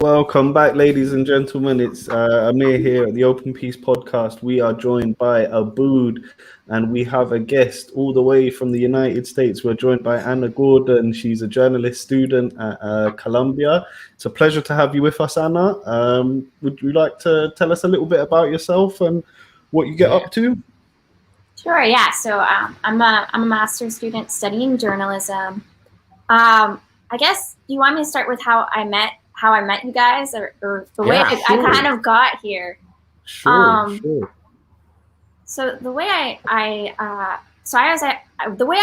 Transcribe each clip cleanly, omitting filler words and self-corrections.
Welcome back, ladies and gentlemen. It's Amir here at the Open Peace Podcast. We are joined by Abood, and we have a guest all the way from the United States. We're joined by Anna Gordon. She's a journalist student at Columbia. It's a pleasure to have you with us, Anna. Would you like to tell us a little bit about yourself and what you get up to? Sure, yeah. So I'm a master's student studying journalism. I guess you want me to start with how I met you guys, or the way I kind of got here. Sure. So the way I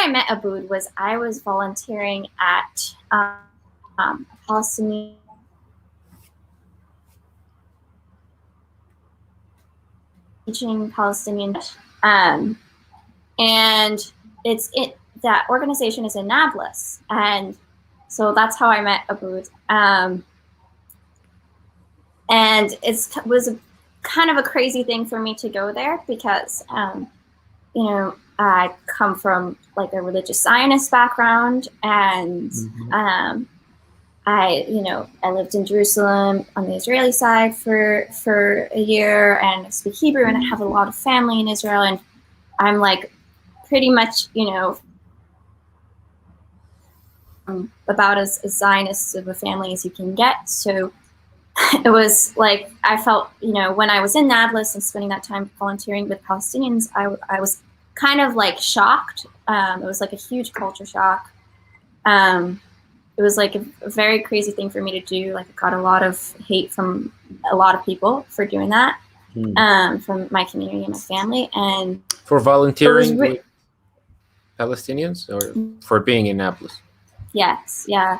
met Abood was I was volunteering at Palestinian teaching Palestinian, and that organization is in Nablus, and so that's how I met Abood. And it was kind of a crazy thing for me to go there because, I come from like a religious Zionist background, and I lived in Jerusalem on the Israeli side for a year, and I speak Hebrew, and I have a lot of family in Israel, and I'm like pretty much, about as Zionist of a family as you can get. So it was like, I felt, when I was in Nablus and spending that time volunteering with Palestinians, I was kind of like shocked. It was like a huge culture shock. It was like a very crazy thing for me to do. Like, I got a lot of hate from a lot of people for doing that, from my community and my family. And for volunteering with Palestinians, or for being in Nablus? Yes, yeah.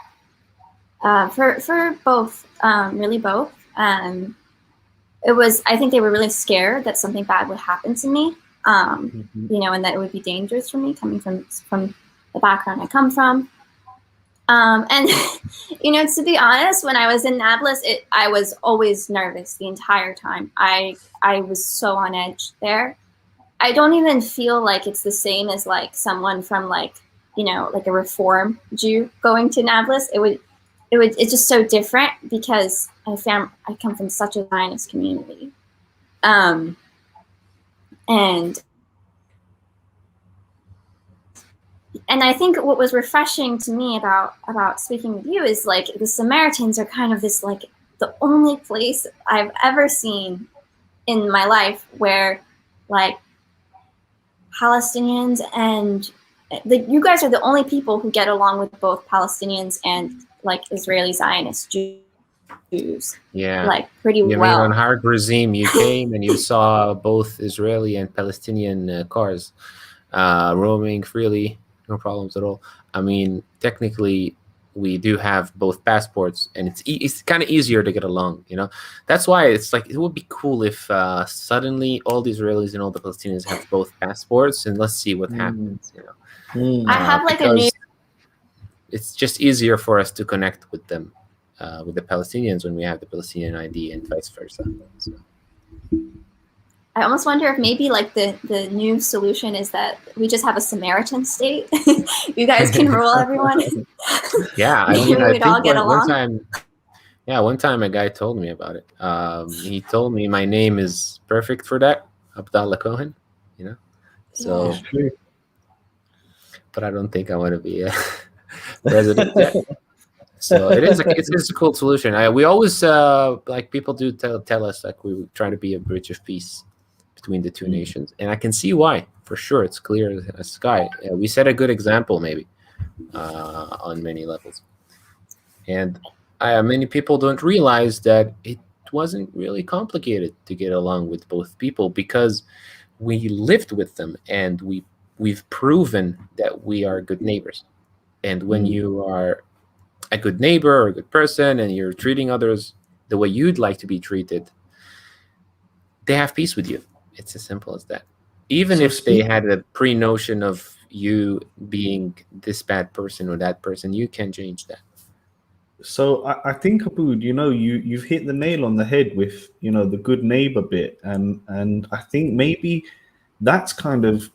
For both, really both. It was, I think they were really scared that something bad would happen to me, and that it would be dangerous for me coming from the background I come from. And, to be honest, when I was in Nablus, I was always nervous the entire time. I was so on edge there. I don't even feel like it's the same as like someone from like a Reform Jew going to Nablus. It's just so different because I come from such a Zionist community. And I think what was refreshing to me about speaking with you is like the Samaritans are kind of this like the only place I've ever seen in my life where like Palestinians and you guys are the only people who get along with both Palestinians and like Israeli Zionist Jews. Yeah, like pretty well. Mean on Har Gerizim, you came and you saw both Israeli and Palestinian cars roaming freely, no problems at all. I mean, technically, we do have both passports, and it's kind of easier to get along. That's why it's like it would be cool if suddenly all the Israelis and all the Palestinians have both passports, and let's see what happens. I have like a new. It's just easier for us to connect with them, with the Palestinians, when we have the Palestinian ID, and vice versa. So. I almost wonder if maybe like the new solution is that we just have a Samaritan state. You guys can rule everyone. Yeah, I mean, we'd all get along. One time a guy told me about it. He told me my name is perfect for that, Abdallah Cohen. So. Yeah. But I don't think I want to be a president yet. So it's a cool solution. We always like people do tell us like we try to be a bridge of peace between the two nations, and I can see why. For sure, it's clear as sky. We set a good example, maybe on many levels, and many people don't realize that it wasn't really complicated to get along with both people because we lived with them, and we've proven that we are good neighbors. And when you are a good neighbor or a good person and you're treating others the way you'd like to be treated, they have peace with you. It's as simple as that. Even if they had a pre-notion of you being this bad person or that person, you can change that. So I think, Abood, you've hit the nail on the head with, the good neighbor bit. And I think maybe that's kind of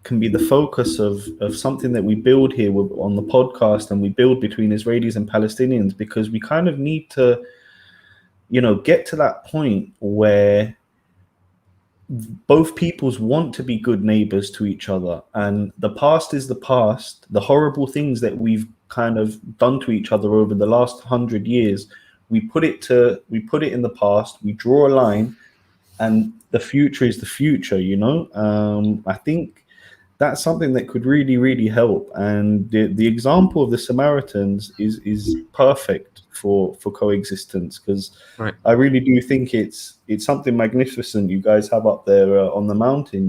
can be the focus of something that we build here on the podcast, and we build between Israelis and Palestinians, because we kind of need to get to that point where both peoples want to be good neighbors to each other, and the past is the past. The horrible things that we've kind of done to each other over the last 100 years, we put it in the past, we draw a line, and the future is the future. I think that's something that could really, really help. And the example of the Samaritans is perfect for coexistence, because Right. I really do think it's something magnificent you guys have up there on the mountain,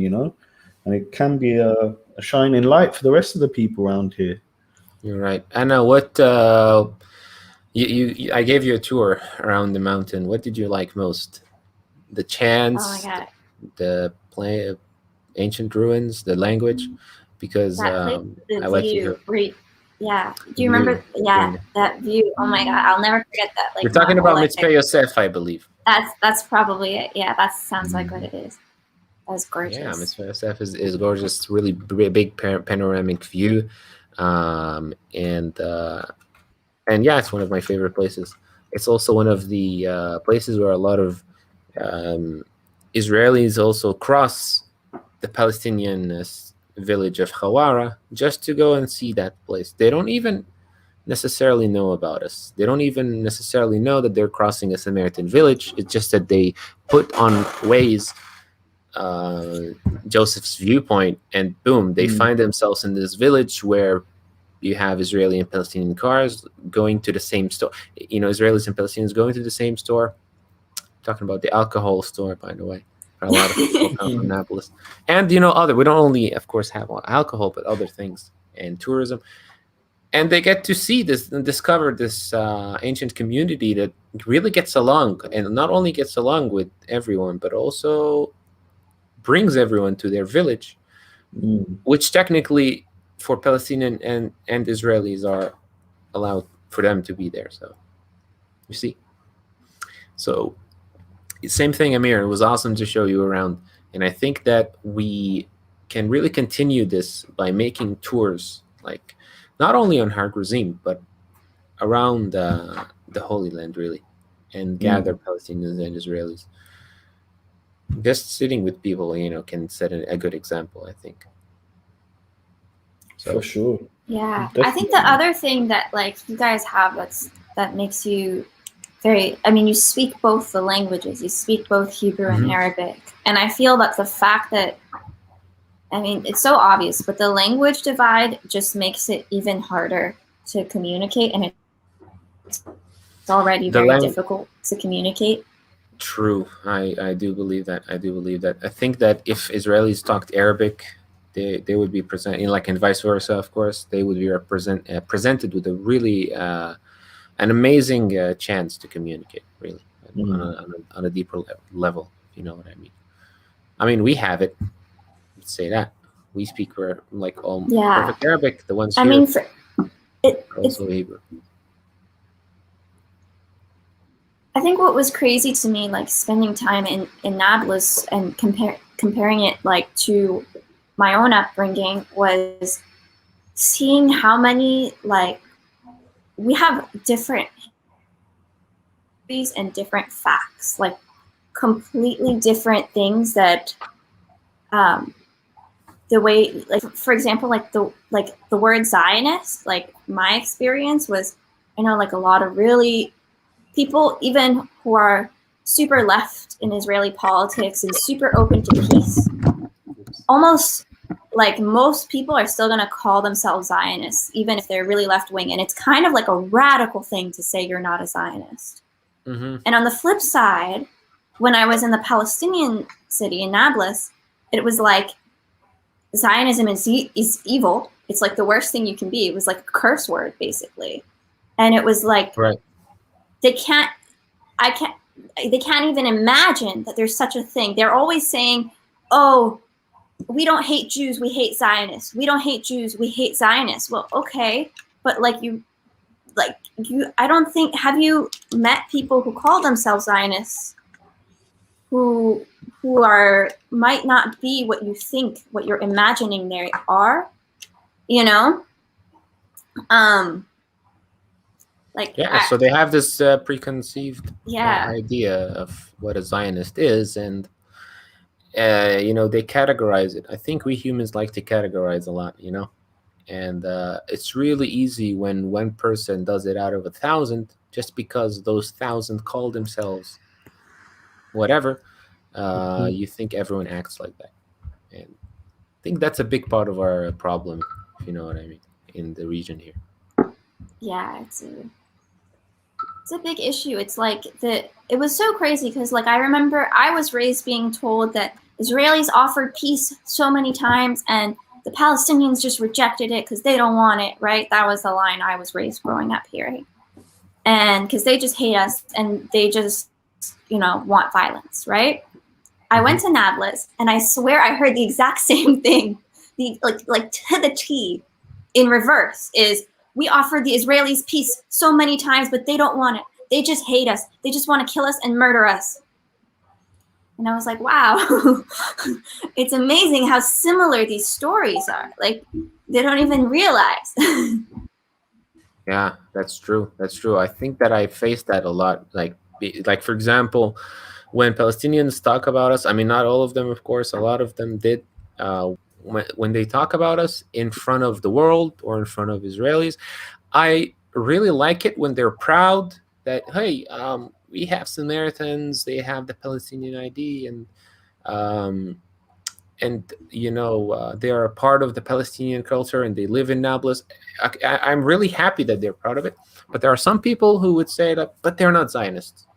and it can be a shining light for the rest of the people around here. You're right. Anna, what I gave you a tour around the mountain. What did you like most? The chants, Oh my God. the play, ancient ruins, the language, because That place, I the like to view. hear Yeah. Do you view. remember? Yeah, that view. Oh my God, I'll never forget that. Like You're talking my whole about life. Mitzpeh Yosef, I believe. That's probably it. Yeah, that sounds like what it is. That's gorgeous. Yeah, Mitzpeh Yosef is gorgeous. Really big panoramic view, and yeah, it's one of my favorite places. It's also one of the places where a lot of Israelis also cross the Palestinian village of Hawara just to go and see that place. They don't even necessarily know about us. They don't even necessarily know that they're crossing a Samaritan village. It's just that they put on Waze Joseph's viewpoint, and boom, they find themselves in this village where you have Israeli and Palestinian cars going to the same store. Israelis and Palestinians going to the same store. Talking about the alcohol store, by the way. A lot of people come from Nablus. And, we don't only, of course, have alcohol, but other things and tourism. And they get to see this and discover this ancient community that really gets along, and not only gets along with everyone, but also brings everyone to their village, which technically for Palestinian and Israelis are allowed for them to be there. So, you see. So, same thing, Amir. It was awesome to show you around. And I think that we can really continue this by making tours, like not only on Har Gerizim, but around the Holy Land, really, and gather Palestinians and Israelis. Just sitting with people, can set a good example, I think. So, for sure. Yeah. Definitely. I think the other thing that you guys have that makes you you speak both the languages. You speak both Hebrew and Arabic. And I feel that the fact that, it's so obvious, but the language divide just makes it even harder to communicate, and it's already very difficult to communicate. True. I do believe that. I think that if Israelis talked Arabic, they would be presented, and vice versa, of course, they would be presented with a really an amazing chance to communicate, really, on a deeper level, if you know what I mean. We have it. Let's say that. We speak perfect Arabic. The ones here also Hebrew. I think what was crazy to me, spending time in Nablus and comparing it to my own upbringing, was seeing how many we have different histories and different facts, completely different things that the way, for example, the word Zionist, my experience was, I know a lot of really people, even who are super left in Israeli politics and super open to peace, almost most people are still going to call themselves Zionists, even if they're really left wing. And it's kind of like a radical thing to say you're not a Zionist. And on the flip side, when I was in the Palestinian city in Nablus, it was Zionism is evil. It's the worst thing you can be. It was a curse word, basically. And it was right. They can't even imagine that there's such a thing. They're always saying, oh, we don't hate Jews, we hate Zionists. We don't hate Jews, we hate Zionists. Well, okay, but I don't think, have you met people who call themselves Zionists who might not be what you think, what you're imagining they are, Like, Yeah, so they have this preconceived yeah, idea of what a Zionist is, and they categorize it. I think we humans like to categorize a lot, and it's really easy when one person does it out of 1,000, just because those 1,000 call themselves whatever. You think everyone acts like that, and I think that's a big part of our problem, if you know what I mean, in the region here. yeah, it's a big issue. It's like it was so crazy because like I remember I was raised being told that Israelis offered peace so many times and the Palestinians just rejected it because they don't want it, right? That was the line I was raised growing up hearing. And because they just hate us and they just, want violence, right? I went to Nablus and I swear I heard the exact same thing, like to the T, in reverse is we offered the Israelis peace so many times, but they don't want it. They just hate us. They just want to kill us and murder us. And I was like, wow, it's amazing how similar these stories are. Like, they don't even realize. Yeah, that's true. That's true. I think that I faced that a lot. Like for example, when Palestinians talk about us, I mean, not all of them, of course, a lot of them did. When they talk about us in front of the world or in front of Israelis, I really like it when they're proud that, hey, we have Samaritans, they have the Palestinian ID, and they are a part of the Palestinian culture and they live in Nablus. I'm really happy that they're proud of it. But there are some people who would say that, but they're not Zionists.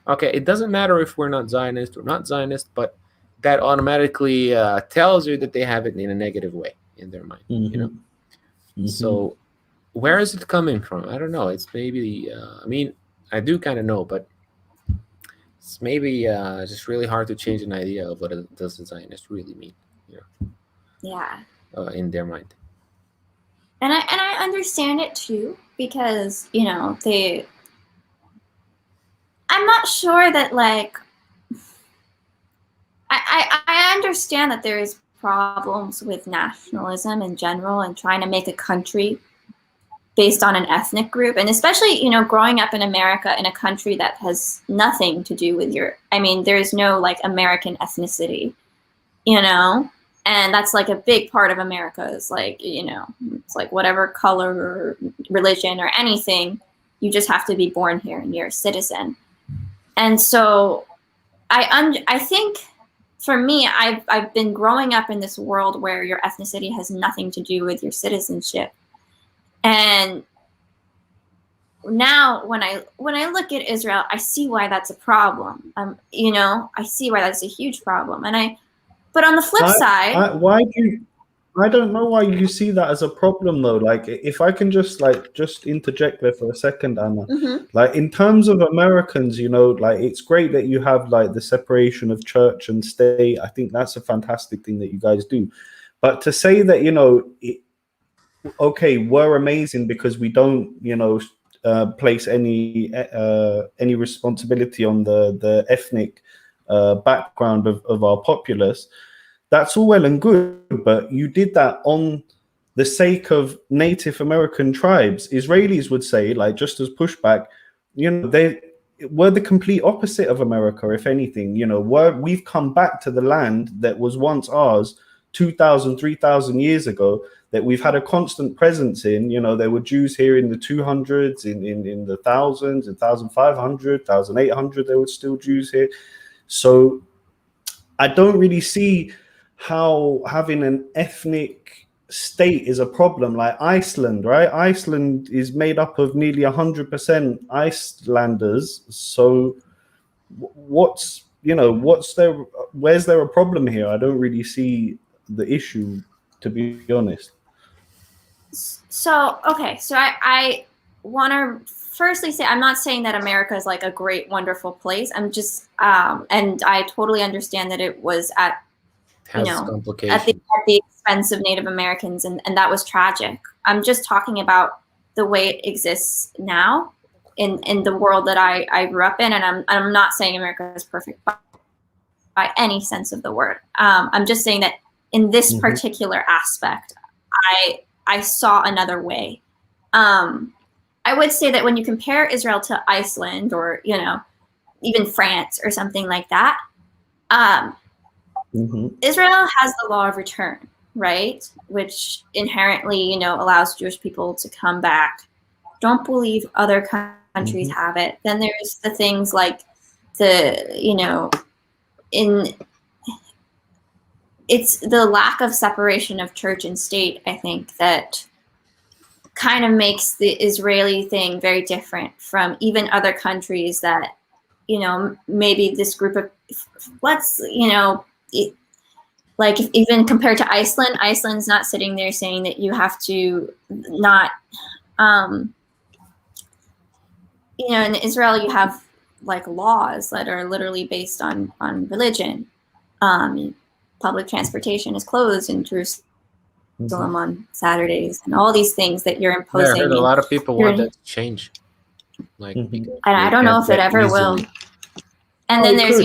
Okay, it doesn't matter if we're not Zionist or not Zionist, but that automatically tells you that they have it in a negative way in their mind. So where is it coming from? I don't know. It's maybe I mean, I do kind of know, but it's maybe just really hard to change an idea of what does a Zionist really mean, Yeah. In their mind. And I understand it too, because, I'm not sure that, like, I understand that there is problems with nationalism in general and trying to make a country based on an ethnic group. And especially, growing up in America in a country that has nothing to do with there's no, like, American ethnicity, and that's like a big part of America is like, it's like whatever color or religion or anything, you just have to be born here and you're a citizen. And so I think for me, I've been growing up in this world where your ethnicity has nothing to do with your citizenship. And now when I look at Israel, I see why that's a problem. I see why that's a huge problem. But on the flip side, I don't know why you see that as a problem though. Like, if I can just interject there for a second, Anna. Like, in terms of Americans, like, it's great that you have like the separation of church and state. I think that's a fantastic thing that you guys do. But to say that, okay, we're amazing because we don't, place any responsibility on the ethnic background of our populace. That's all well and good, but you did that on the sake of Native American tribes. Israelis would say, like, just as pushback, they were the complete opposite of America, if anything. We've come back to the land that was once ours 2,000, 3,000 years ago, that we've had a constant presence in. There were Jews here in the 200s, in the thousands, in 1,500, 1,800, there were still Jews here. So I don't really see how having an ethnic state is a problem. Like Iceland, right? Iceland is made up of nearly 100% Icelanders. So where's there a problem here? I don't really see the issue, to be honest. So I want to firstly say, I'm not saying that America is like a great, wonderful place. I'm just, and I totally understand that it was at the expense of Native Americans, and that was tragic. I'm just talking about the way it exists now in the world that I grew up in, and I'm not saying America is perfect by any sense of the word. I'm just saying that in this particular aspect, I saw another way. I would say that when you compare Israel to Iceland or, even France or something like that, Israel has the law of return, right? Which inherently, allows Jewish people to come back. Don't believe other countries have it. Then there's the things like it's the lack of separation of church and state, I think, that kind of makes the Israeli thing very different from even other countries that, maybe this group of, even compared to Iceland's not sitting there saying that you have to not, in Israel you have like laws that are literally based on religion. Public transportation is closed in Jerusalem on Saturdays, and all these things that you're imposing. Yeah, I heard a lot of people want that to change. Like, I don't know if it ever will. And then there's,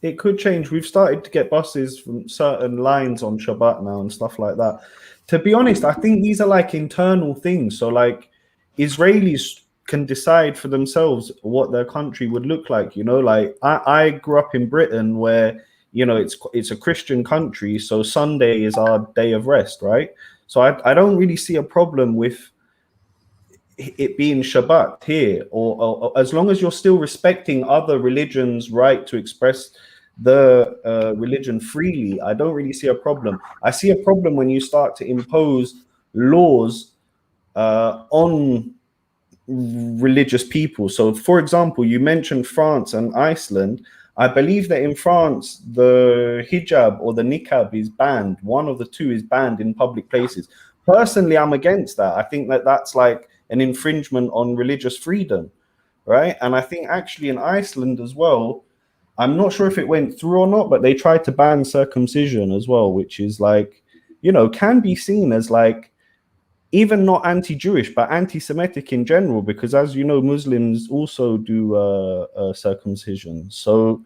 it could change. We've started to get buses from certain lines on Shabbat now and stuff like that. To be honest, I think these are like internal things. So like Israelis can decide for themselves what their country would look like. Like I grew up in Britain where, it's a Christian country. So Sunday is our day of rest, right? So I don't really see a problem with it being Shabbat here, or as long as you're still respecting other religions' right to express the religion freely, I don't really see a problem. I see a problem when you start to impose laws on religious people. So, for example, you mentioned France and Iceland. I believe that in France, the hijab or the niqab is banned. One of the two is banned in public places. Personally, I'm against that. I think that that's like an infringement on religious freedom, right? And I think actually in Iceland as well, I'm not sure if it went through or not, but they tried to ban circumcision as well, which is like, can be seen as like, even not anti-Jewish, but anti-Semitic in general, because as you know, Muslims also do circumcision. So,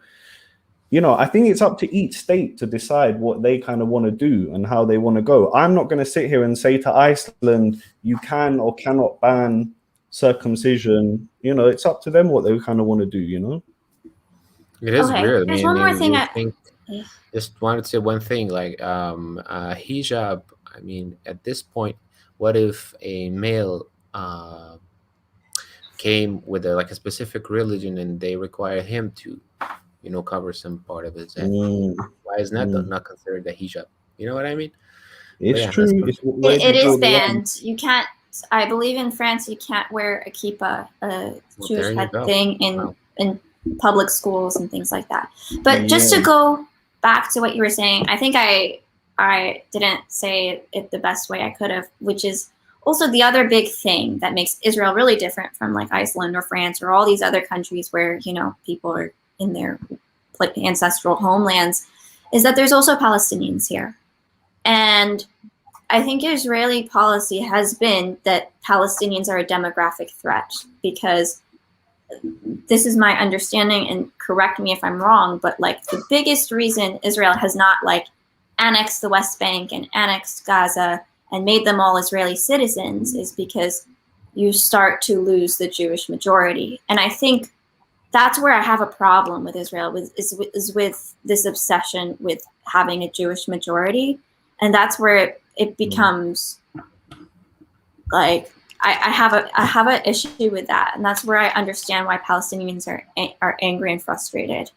I think it's up to each state to decide what they kind of want to do and how they want to go. I'm not going to sit here and say to Iceland, you can or cannot ban circumcision. It's up to them what they kind of want to do, It is weird. There's one more thing. Just wanted to say one thing, like hijab. I mean, at this point, what if a male came with a specific religion and they require him to, cover some part of his head? Why is that not considered a hijab? You know what I mean? It's true. It is banned. You can't. I believe in France, you can't wear a kippah, a Jewish head thing in public schools and things like that. But just to go back to what you were saying, I think I didn't say it the best way I could have, which is also the other big thing that makes Israel really different from like Iceland or France or all these other countries where, people are in their ancestral homelands, is that there's also Palestinians here. And I think Israeli policy has been that Palestinians are a demographic threat, because this is my understanding, and correct me if I'm wrong, but like the biggest reason Israel has not like annexed the West Bank and annexed Gaza and made them all Israeli citizens is because you start to lose the Jewish majority. And I think that's where I have a problem with Israel, is with this obsession with having a Jewish majority. And that's where it becomes like, I have an issue with that. And that's where I understand why Palestinians are angry and frustrated.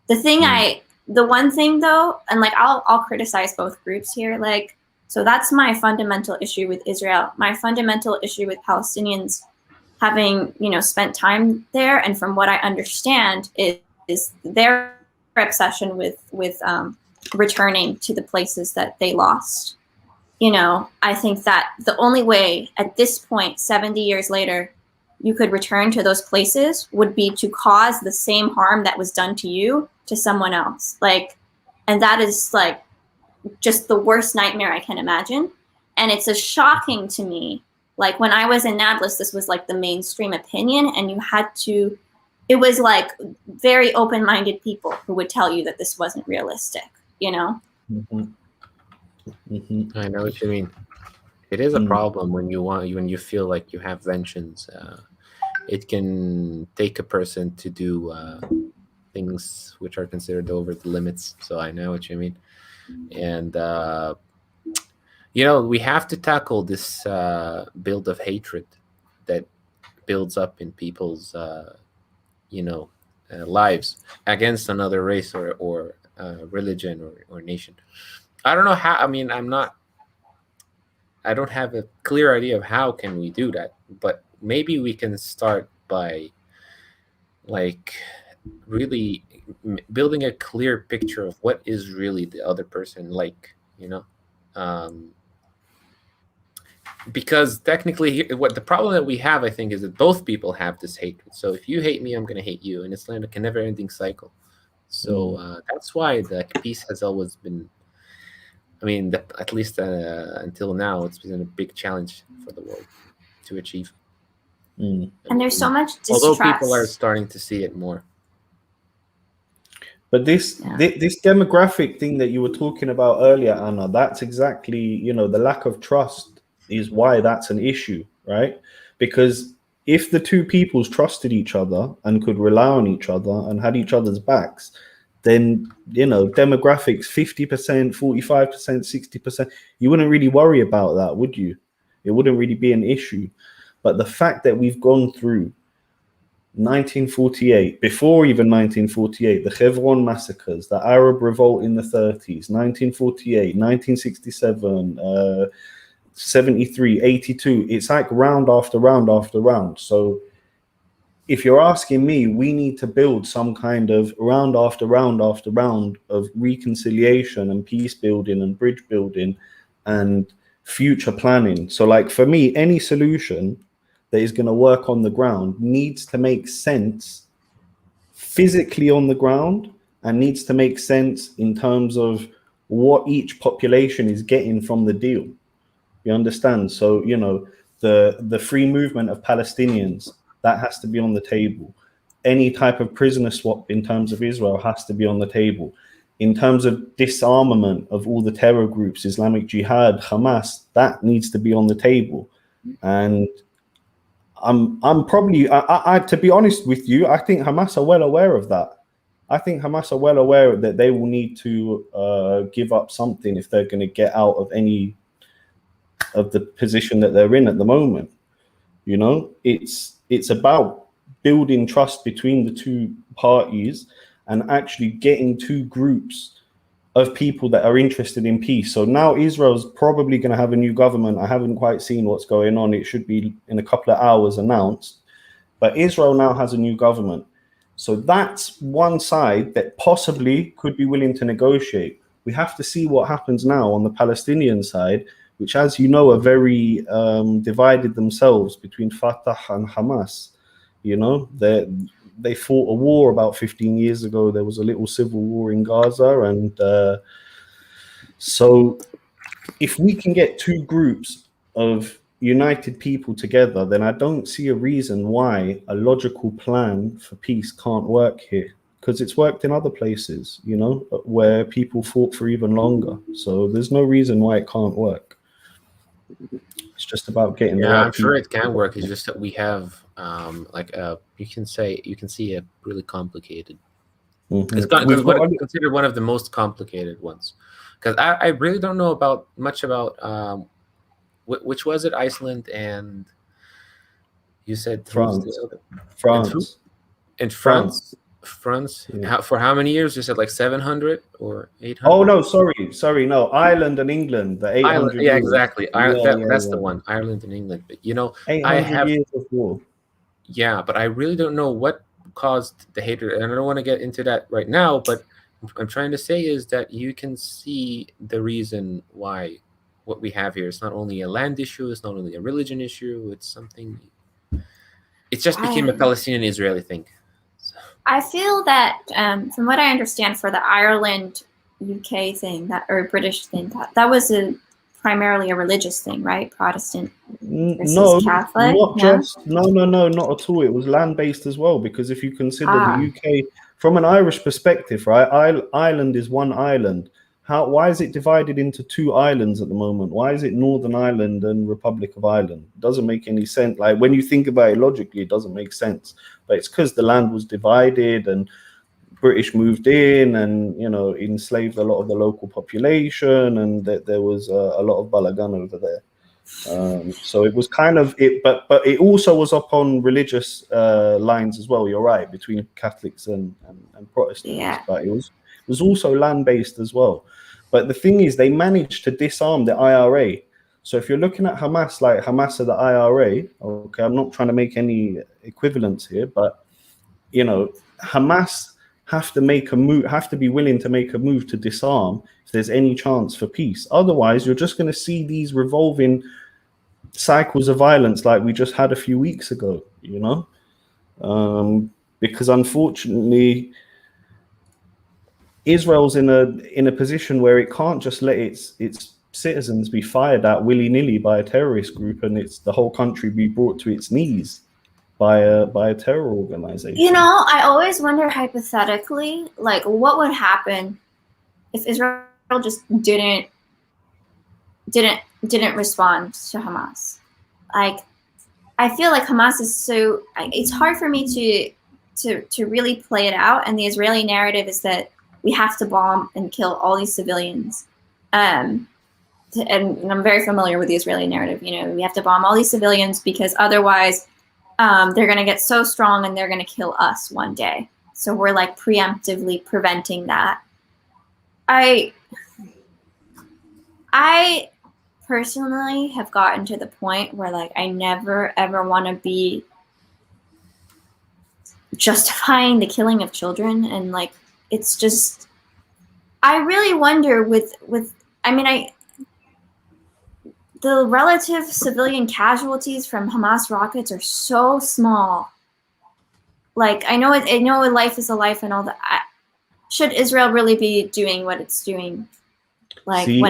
The one thing though, and like I'll criticize both groups here, like, so that's my fundamental issue with Israel. My fundamental issue with Palestinians having, spent time there, and from what I understand is their obsession with returning to the places that they lost. I think that the only way at this point, 70 years later, you could return to those places would be to cause the same harm that was done to you to someone else. Like, and that is like just the worst nightmare I can imagine. And it's a shocking to me. Like when I was in Nablus, this was like the mainstream opinion, and it was like very open-minded people who would tell you that this wasn't realistic, I know what you mean. It is a problem when you feel like you have vengeance. It can take a person to do things which are considered over the limits. So I know what you mean. And we have to tackle this build of hatred that builds up in people's lives against another race or religion or nation. I don't know how. I mean, I don't have a clear idea of how can we do that, but maybe we can start by like really building a clear picture of what is really the other person like, because technically what the problem that we have, I think, is that both people have this hatred. So if you hate me, I'm going to hate you, and it's like a never-ending cycle. So that's why the peace has always been, I mean, at least until now, it's been a big challenge for the world to achieve. And there's so much distrust. Although people are starting to see it more. But this demographic thing that you were talking about earlier, Anna, that's exactly, the lack of trust is why that's an issue, right? Because if the two peoples trusted each other and could rely on each other and had each other's backs, then, demographics, 50%, 45%, 60%, you wouldn't really worry about that, would you? It wouldn't really be an issue. But the fact that we've gone through 1948, before even 1948, the Hebron massacres, the Arab revolt in the 30s, 1948, 1967, 73, 82, it's like round after round after round. So if you're asking me, we need to build some kind of round after round after round of reconciliation and peace building and bridge building and future planning. So like for me, any solution that is going to work on the ground needs to make sense physically on the ground and needs to make sense in terms of what each population is getting from the deal. You understand? So, the free movement of Palestinians, that has to be on the table. Any type of prisoner swap in terms of Israel has to be on the table. In terms of disarmament of all the terror groups, Islamic Jihad, Hamas, that needs to be on the table. And I'm probably, to be honest with you, I think Hamas are well aware of that. I think Hamas are well aware that they will need to give up something if they're going to get out of any of the position that they're in at the moment. It's about building trust between the two parties and actually getting two groups of people that are interested in peace. So now Israel's probably going to have a new government. I haven't quite seen what's going on. It should be in a couple of hours announced. But Israel now has a new government. So that's one side that possibly could be willing to negotiate. We have to see what happens now on the Palestinian side, which, as you know, are very divided themselves between Fatah and Hamas. They fought a war about 15 years ago. There was a little civil war in Gaza. And so if we can get two groups of united people together, then I don't see a reason why a logical plan for peace can't work here. Because it's worked in other places, where people fought for even longer. So there's no reason why it can't work. It's just about getting the right I'm sure people. it can work. It's just that we have you can see a really complicated. It's considered one of the most complicated ones, because I really don't know much about which was it, Iceland and you said France. And France. Yeah. For how many years? You said like 700 or 800? Oh no, sorry, no. Ireland and England, the 800 Ireland, yeah, years. exactly. That's the one, Ireland and England. But 800 years of war. Yeah, but I really don't know what caused the hatred, and I don't want to get into that right now. But what I'm trying to say is that you can see the reason why what we have here is not only a land issue, it's not only a religion issue. It's something. It just became a Palestinian-Israeli thing. I feel that, from what I understand, for the Ireland UK thing, or British thing, that was primarily a religious thing, right? Protestant versus Catholic. No, not at all. It was land-based as well, because if you consider the UK from an Irish perspective, right? Ireland is one island. why is it divided into two islands at the moment? Why is it Northern Ireland and Republic of Ireland? It doesn't make any sense. Like, when you think about it logically, it doesn't make sense. But it's because the land was divided and British moved in and, you know, enslaved a lot of the local population, and that there was a lot of balagan over there. So it was kind of it, but it also was up on religious lines as well. You're right, between Catholics and Protestants. Yeah. But it was also land-based as well. But the thing is, they managed to disarm the IRA. So if you're looking at Hamas, like Hamas are the IRA, okay, I'm not trying to make any equivalence here, but, you know, Hamas have to make a move, have to be willing to make a move to disarm if there's any chance for peace. Otherwise, you're just going to see these revolving cycles of violence like we just had a few weeks ago, you know, because unfortunately, Israel's in a position where it can't just let its citizens be fired at willy-nilly by a terrorist group, and it's the whole country be brought to its knees by a terror organization. You know, I always wonder hypothetically, like, what would happen if Israel just didn't respond to Hamas. Like, I feel like Hamas is so, it's hard for me to really play it out. And the Israeli narrative is that we have to bomb and kill all these civilians. And I'm very familiar with the Israeli narrative. You know, we have to bomb all these civilians because otherwise they're going to get so strong and they're going to kill us one day. So we're like preemptively preventing that. I personally have gotten to the point where, like, I never ever want to be justifying the killing of children, and like, it's just, I really wonder the relative civilian casualties from Hamas rockets are so small. Like, I know life is a life and all that. Should Israel really be doing what it's doing? Like, see,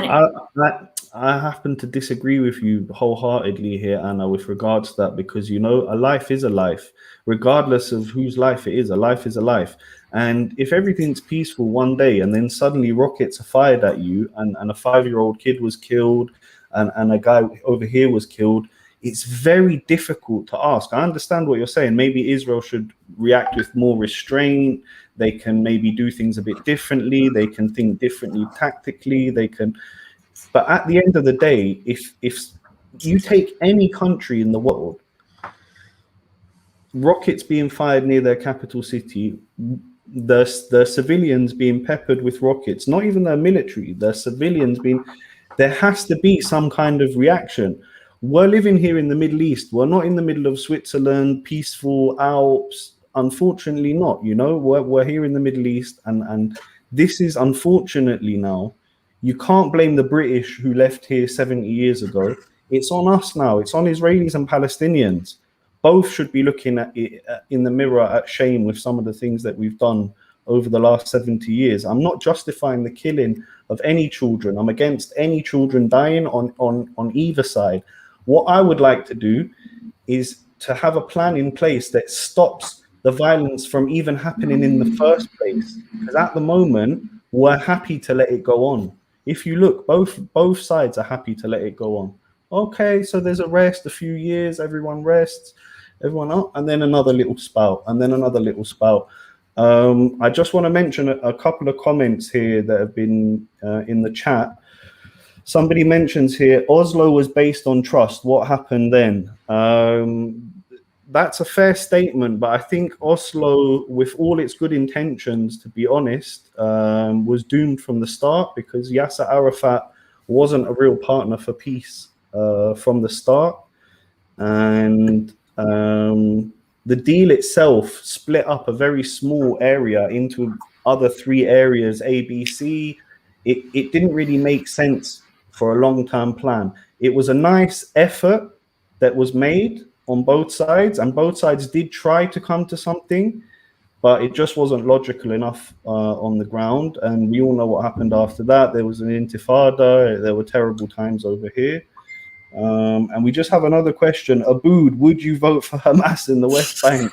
I happen to disagree with you wholeheartedly here, Anna, with regards to that, because, you know, a life is a life, regardless of whose life it is. A life is a life. And if everything's peaceful one day and then suddenly rockets are fired at you and a 5-year-old kid was killed and a guy over here was killed, it's very difficult to ask. I understand what you're saying. Maybe Israel should react with more restraint. They can maybe do things a bit differently. They can think differently tactically. But at the end of the day, if you take any country in the world, rockets being fired near their capital city, the civilians being peppered with rockets, not even their military, the civilians being, there has to be some kind of reaction. We're living here in the Middle East. We're not in the middle of Switzerland, peaceful Alps. Unfortunately not, you know, we're here in the Middle East, and this is, unfortunately, now, you can't blame the British who left here 70 years ago. It's on us now. It's on Israelis and Palestinians. Both should be looking at it in the mirror at shame with some of the things that we've done over the last 70 years. I'm not justifying the killing of any children. I'm against any children dying on either side. What I would like to do is to have a plan in place that stops the violence from even happening in the first place. Because at the moment, we're happy to let it go on. If you look, both sides are happy to let it go on. Okay, so there's a rest, a few years, everyone rests, everyone up, and then another little spout, and then another little spout. I just want to mention a couple of comments here that have been in the chat. Somebody mentions here, Oslo was based on trust. What happened then? That's a fair statement, but I think Oslo, with all its good intentions, to be honest, was doomed from the start, because Yasser Arafat wasn't a real partner for peace from the start. And the deal itself split up a very small area into other 3 areas, A, B, C. It didn't really make sense for a long-term plan. It was a nice effort that was made on both sides, and both sides did try to come to something, but it just wasn't logical enough on the ground. And we all know what happened after that. There was an intifada. There were terrible times over here. And we just have another question. Abood, would you vote for Hamas in the West Bank?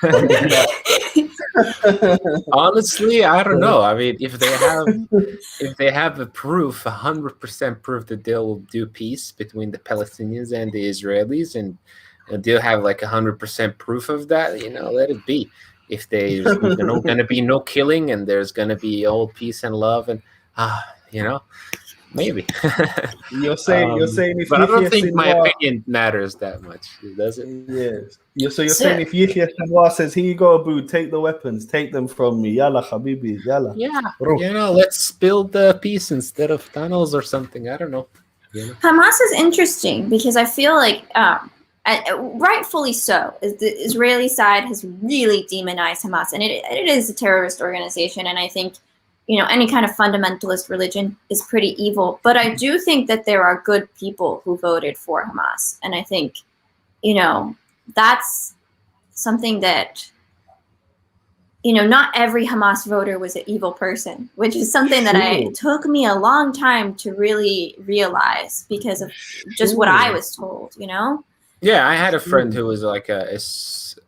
Honestly, I don't know. I mean, if they have a proof, 100% proof that they'll do peace between the Palestinians and the Israelis, and they'll have like 100% proof of that, let it be. If there's going to be no killing and there's going to be all peace and love, and maybe. You're saying if But I don't Yahya think my Sinwar, opinion matters that much, does it? yes, you're saying if Yahya Sinwar says, "Here you go, Abu, take the weapons, take them from me, yalla habibi, yalla." Yeah, let's build peace instead of tunnels or something. I don't know. Hamas is interesting because I feel like, rightfully so, the Israeli side has really demonized Hamas, and it is a terrorist organization. And I think, any kind of fundamentalist religion is pretty evil. But I do think that there are good people who voted for Hamas, and I think, that's something that. Not every Hamas voter was an evil person, which is something that it took me a long time to really realize because of just what I was told, Yeah, I had a friend who was like a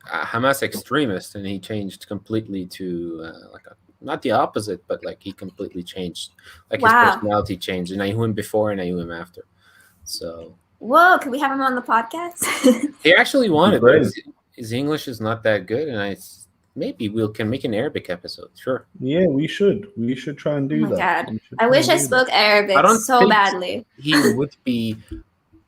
Hamas extremist, and he changed completely to not the opposite, but like he completely changed. Like his personality changed, and I knew him before and I knew him after. So. Whoa, can we have him on the podcast? He actually wanted, but his English is not that good, and maybe we can make an Arabic episode. Sure. Yeah, we should try and do that. God. I wish I spoke Arabic so badly. He would be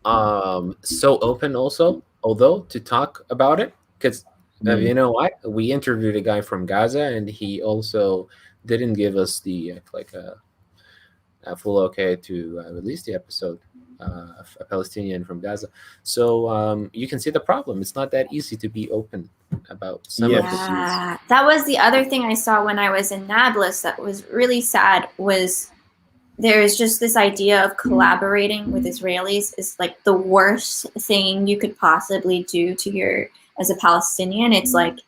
so open also, although, to talk about it, because you know what? We interviewed a guy from Gaza, and he also didn't give us the a full okay to release the episode. A Palestinian from Gaza. So you can see the problem. It's not that easy to be open about some of the views. That was the other thing I saw when I was in Nablus that was really sad, was there's just this idea of collaborating with Israelis is like the worst thing you could possibly do as a Palestinian. It's like,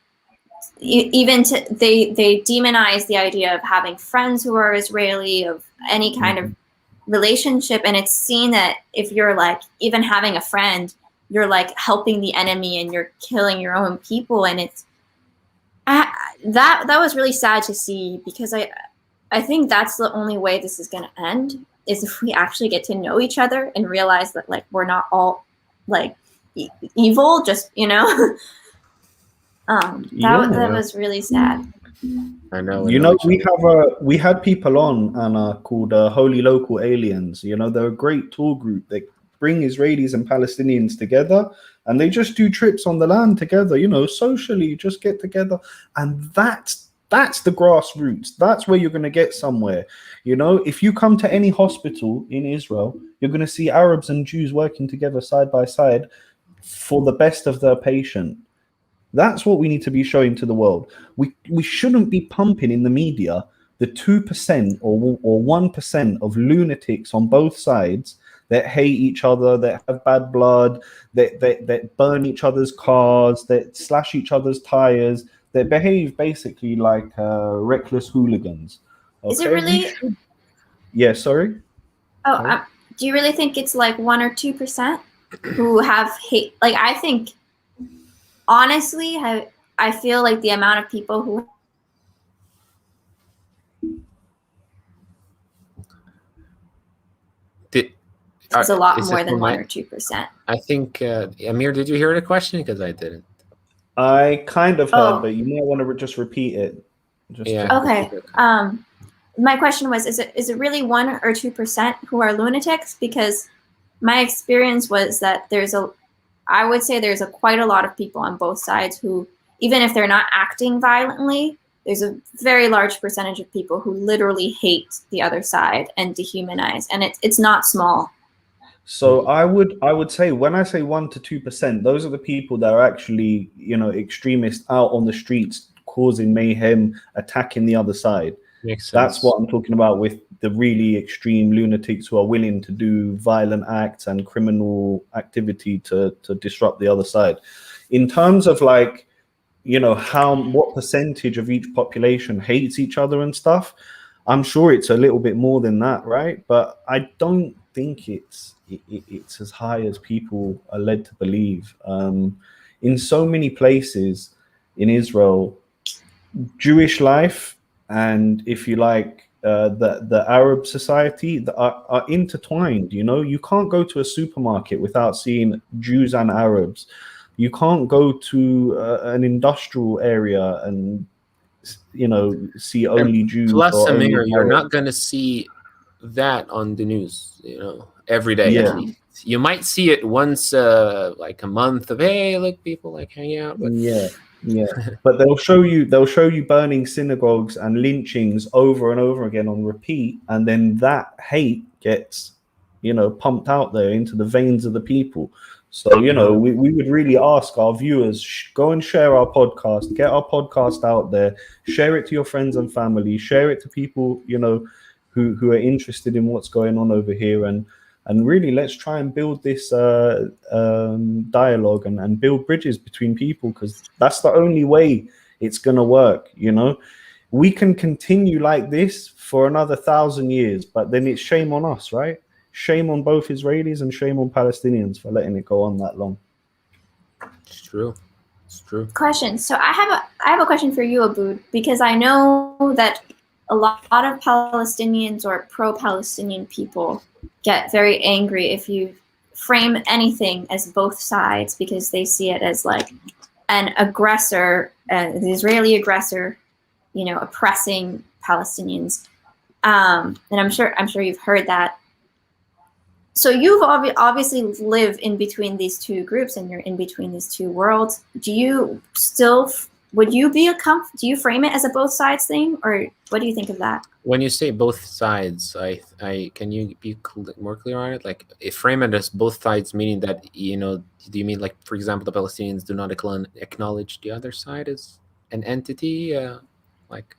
even they demonize the idea of having friends who are Israeli, of any kind of relationship, and it's seen that if you're like even having a friend, you're like helping the enemy and you're killing your own people. And it's that was really sad to see, because I think that's the only way this is going to end, is if we actually get to know each other and realize that like we're not all like evil, just that was really sad. I know. We had people on, Anna, called Holy Local Aliens. They're a great tour group. They bring Israelis and Palestinians together, and they just do trips on the land together. Socially, just get together, and that's the grassroots. That's where you're going to get somewhere. If you come to any hospital in Israel, you're going to see Arabs and Jews working together side by side for the best of their patient. That's what we need to be showing to the world. We shouldn't be pumping in the media the 2% or 1% of lunatics on both sides that hate each other, that have bad blood, that burn each other's cars, that slash each other's tires, that behave basically like reckless hooligans. Okay? Is it really? Yeah, sorry? Oh, do you really think it's like 1 or 2% who have hate? Like, I think, honestly, I feel like the amount of people who is a lot more than 1 or 2%. I think, Amir, did you hear the question? Because I didn't. I kind of heard, but you might want to just repeat it. Okay. My question was, is it really 1 or 2% who are lunatics? Because my experience was that I would say there's quite a lot of people on both sides who, even if they're not acting violently, there's a very large percentage of people who literally hate the other side and dehumanize, and it's not small. So I would say, when I say 1 to 2%, those are the people that are actually, extremists out on the streets causing mayhem, attacking the other side. Makes sense. That's what I'm talking about with the really extreme lunatics who are willing to do violent acts and criminal activity to disrupt the other side. In terms of like, what percentage of each population hates each other and stuff, I'm sure it's a little bit more than that, right? But I don't think it's as high as people are led to believe. In so many places in Israel, Jewish life and, if you like, the Arab society that are intertwined. You know, you can't go to a supermarket without seeing Jews and Arabs. You can't go to an industrial area and, you know, see And only Jews plus, or only Samir, you're Arabs. not going to see that on the news, every day at Yeah. least. You might see it once, like a month of, hey, look, people like hanging out. But Yeah, yeah. But they'll show you burning synagogues and lynchings over and over again on repeat, and then that hate gets, pumped out there into the veins of the people. So, we would really ask our viewers, go and share our podcast, get our podcast out there, share it to your friends and family, share it to people, who are interested in what's going on over here, and really let's try and build this dialogue and build bridges between people, because that's the only way it's going to work. We can continue like this for another 1,000 years, but then it's shame on us, right? Shame on both Israelis and shame on Palestinians for letting it go on that long. it's true. It's true. Question. So I have a question for you, Aboud, because I know that a lot of Palestinians or pro-Palestinian people get very angry if you frame anything as both sides, because they see it as like an aggressor, an Israeli aggressor, oppressing Palestinians. And I'm sure you've heard that. So you've obviously lived in between these two groups, and you're in between these two worlds. Do you frame it as a both sides thing, or what do you think of that? When you say both sides, I can you be more clear on it? Like, if frame it as both sides, meaning that, do you mean, like, for example, the Palestinians do not acknowledge the other side as an entity? Like,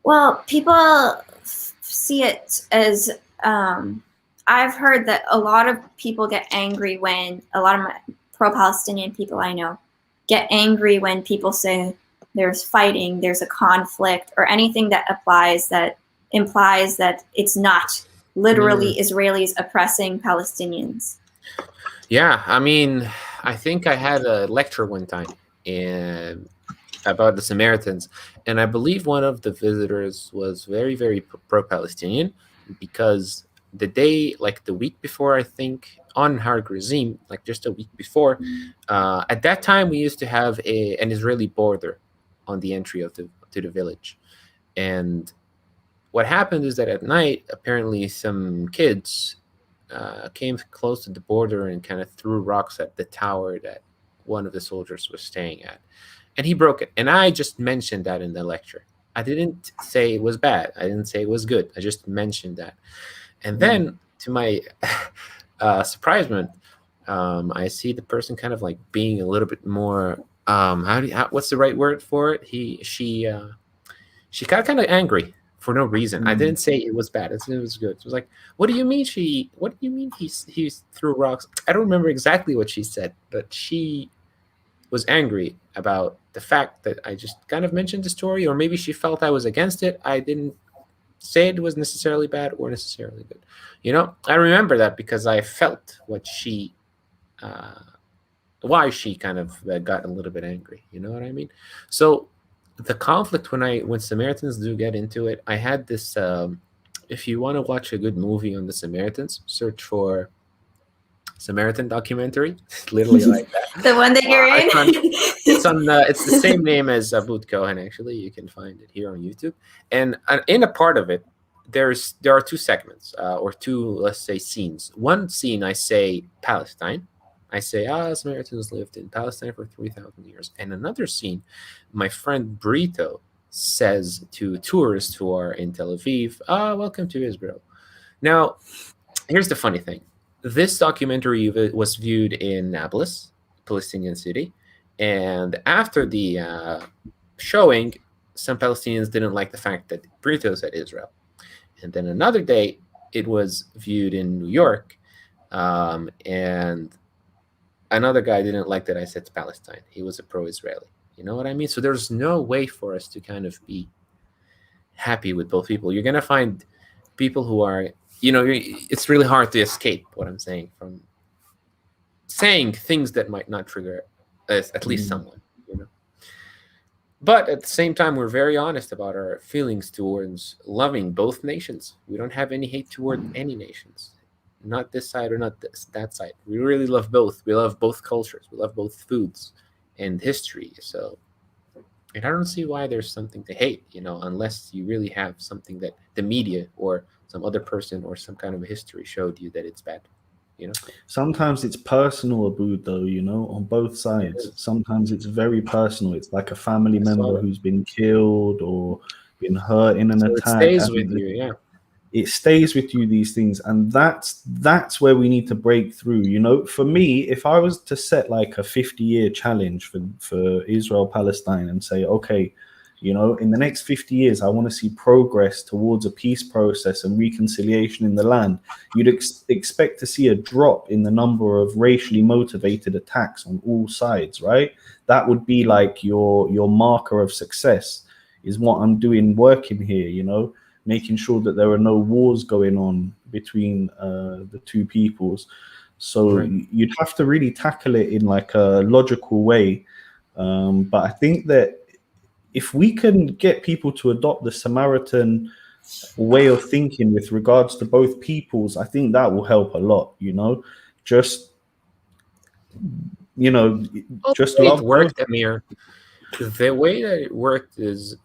well, people see it as, I've heard that a lot of people get angry when, a lot of my pro-Palestinian people I know get angry when people say there's fighting, there's a conflict, or anything that implies that it's not literally Israelis oppressing Palestinians. Yeah, I mean, I think I had a lecture one time about the Samaritans, and I believe one of the visitors was very, very pro-Palestinian, because the week before, I think, on Har Gerizim, like just a week before, at that time we used to have an Israeli border on the entry to the village. And what happened is that at night, apparently some kids came close to the border and kind of threw rocks at the tower that one of the soldiers was staying at. And he broke it. And I just mentioned that in the lecture. I didn't say it was bad. I didn't say it was good. I just mentioned that. And then, to my surprisement, I see the person kind of like being a little bit more, what's the right word for it? She got kind of angry for no reason. I didn't say it was bad. I said it was good. It was like, what do you mean he threw rocks? I don't remember exactly what she said, but she was angry about the fact that I just kind of mentioned the story, or maybe she felt I was against it. I didn't say it was necessarily bad or necessarily good. I remember that because I felt why she kind of got a little bit angry. You know what I mean? So the conflict, when Samaritans do get into it, I had this. If you want to watch a good movie on the Samaritans, search for Samaritan documentary. It's literally like that. The one that you're in. It's the same name as Aboud Cohen. Actually, you can find it here on YouTube. And in a part of it, there are two segments, or two, let's say, scenes. One scene, I say Palestine. I say, Samaritans lived in Palestine for 3,000 years. And another scene, my friend Brito says to tourists who are in Tel Aviv, welcome to Israel. Now, here's the funny thing. This documentary was viewed in Nablus, Palestinian city. And after the showing, some Palestinians didn't like the fact that Brito said Israel. And then another day, it was viewed in New York. And another guy didn't like that I said Palestine. He was a pro-Israeli. You know what I mean? So there's no way for us to kind of be happy with both people. You're going to find people who are, it's really hard to escape what I'm saying from saying things that might not trigger at least someone. But at the same time, we're very honest about our feelings towards loving both nations. We don't have any hate toward any nations, not this side or not that side. We really love both. We love both cultures. We love both foods and history. So, and I don't see why there's something to hate, unless you really have something that the media or some other person or some kind of history showed you that it's bad. Sometimes it's personal, Abood, though, on both sides. Sometimes it's very personal. It's like a family member who's been killed or been hurt in an So it attack. stays with you, yeah. It stays with you, these things, and that's where we need to break through. For me, if I was to set like a 50-year challenge for Israel Palestine and say, okay, in the next 50 years I want to see progress towards a peace process and reconciliation in the land, you'd expect to see a drop in the number of racially motivated attacks on all sides, right? That would be like your marker of success, is what I'm doing working here, making sure that there are no wars going on between the two peoples. So Right. you'd have to really tackle it in like a logical way. But I think that if we can get people to adopt the Samaritan way of thinking with regards to both peoples, I think that will help a lot, just, just It love both. worked, Amir. The way that it worked is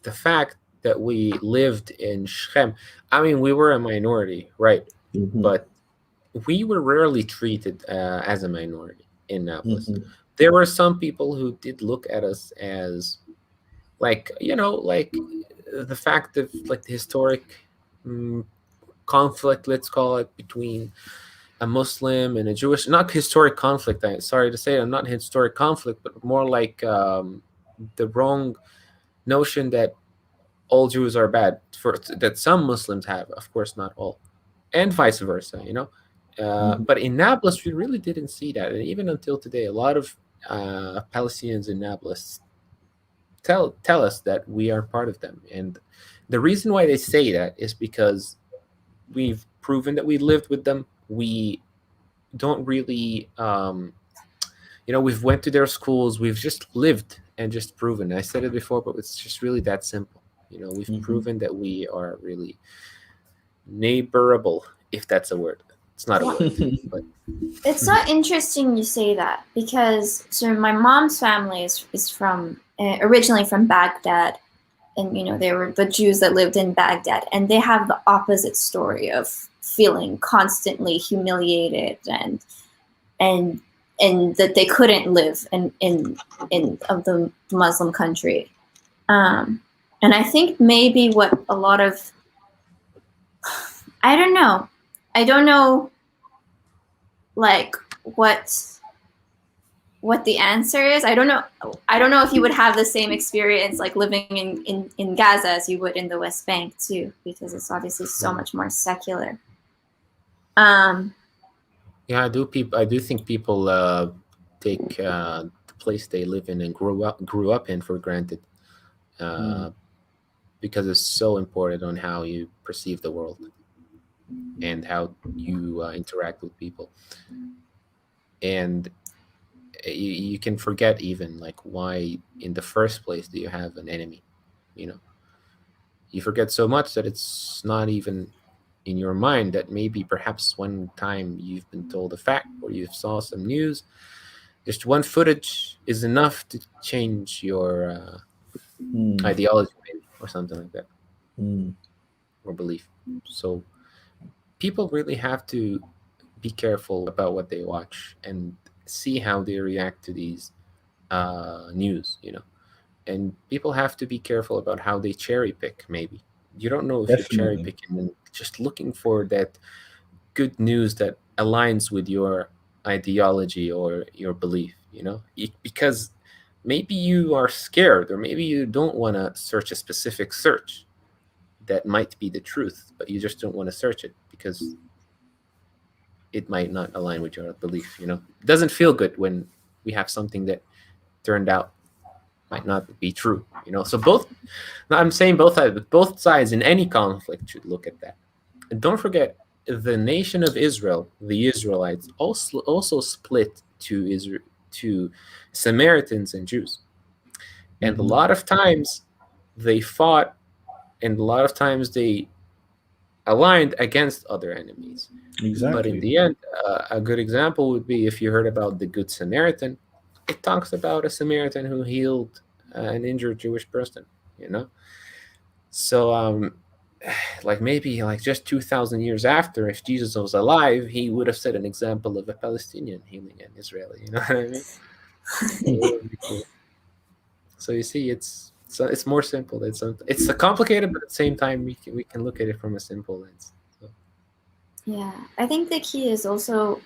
the fact that we lived in Shechem. I mean, we were a minority, right? Mhm. But we were rarely treated as a minority in Nablus. Mhm. There were some people who did look at us as, like the fact of like the historic conflict, let's call it, between a Muslim and a Jewish, not historic conflict. Sorry to say, not historic conflict, but more like the wrong notion that all Jews are bad, that some Muslims have, of course, not all, and vice versa. But in Nablus, we really didn't see that, and even until today, a lot of Palestinians in Nablus tell us that we are part of them, and the reason why they say that is because we've proven that we lived with them. We don't really, we've went to their schools. We've just lived and just proven. I said it before, but it's just really that simple. We've proven that we are really neighborable, if that's a word. It's not a word, but it's so interesting you say that, because so my mom's family is from originally from Baghdad, and they were the Jews that lived in Baghdad, and they have the opposite story of feeling constantly humiliated and that they couldn't live in the Muslim country. And I think maybe what a lot of, I don't know like what the answer is. I don't know if you would have the same experience like living in Gaza as you would in the West Bank too, because it's obviously so much more secular. Yeah, I do think people take the place they live in and grew up in for granted, because it's so important on how you perceive the world and how you interact with people, and you can forget even like why in the first place do you have an enemy. You forget so much that it's not even in your mind that maybe perhaps one time you've been told a fact or you saw some news. Just one footage is enough to change your ideology, maybe, or something like that, or belief. So people really have to be careful about what they watch and see how they react to these news. And people have to be careful about how they cherry pick. Maybe you don't know if you're cherry Definitely. picking and just looking for that good news that aligns with your ideology or your belief. Because maybe you are scared, or maybe you don't want to search a specific search that might be the truth, but you just don't want to search it because it might not align with your belief. It doesn't feel good when we have something that turned out might not be true. So I'm saying both sides, but both sides in any conflict should look at that. And don't forget, the nation of Israel, the Israelites, also split to Samaritans and Jews. And a lot of times they fought, and a lot of times they aligned against other enemies. Exactly. But in the end, a good example would be if you heard about the Good Samaritan. It talks about a Samaritan who healed an injured Jewish person, you know? So, like maybe like just 2,000 years after, if Jesus was alive, he would have set an example of a Palestinian healing an Israeli. You know what I mean? It would be cool. So you see, it's more simple. It's a complicated, but at the same time, we can look at it from a simple lens. So. Yeah, I think the key is also,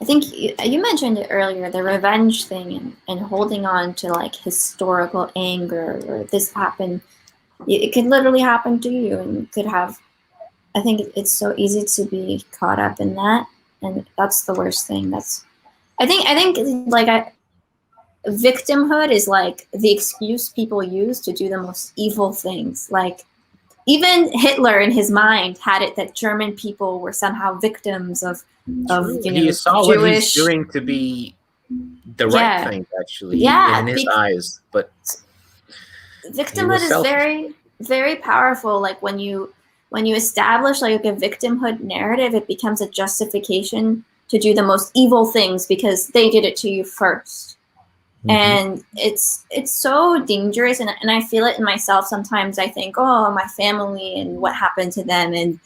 I think you mentioned it earlier, the revenge thing and holding on to like historical anger or this happened. It could literally happen to you, and you could have. I think it's so easy to be caught up in that, and that's the worst thing. I think like victimhood is like the excuse people use to do the most evil things. Like even Hitler in his mind had it that German people were somehow victims of he saw Jewish. What he's doing to be the right thing, actually, in his eyes. But victimhood is very, very powerful. Like when you establish like a victimhood narrative, it becomes a justification to do the most evil things because they did it to you first. And it's so dangerous, and I feel it in myself sometimes. I think, oh, my family and what happened to them, and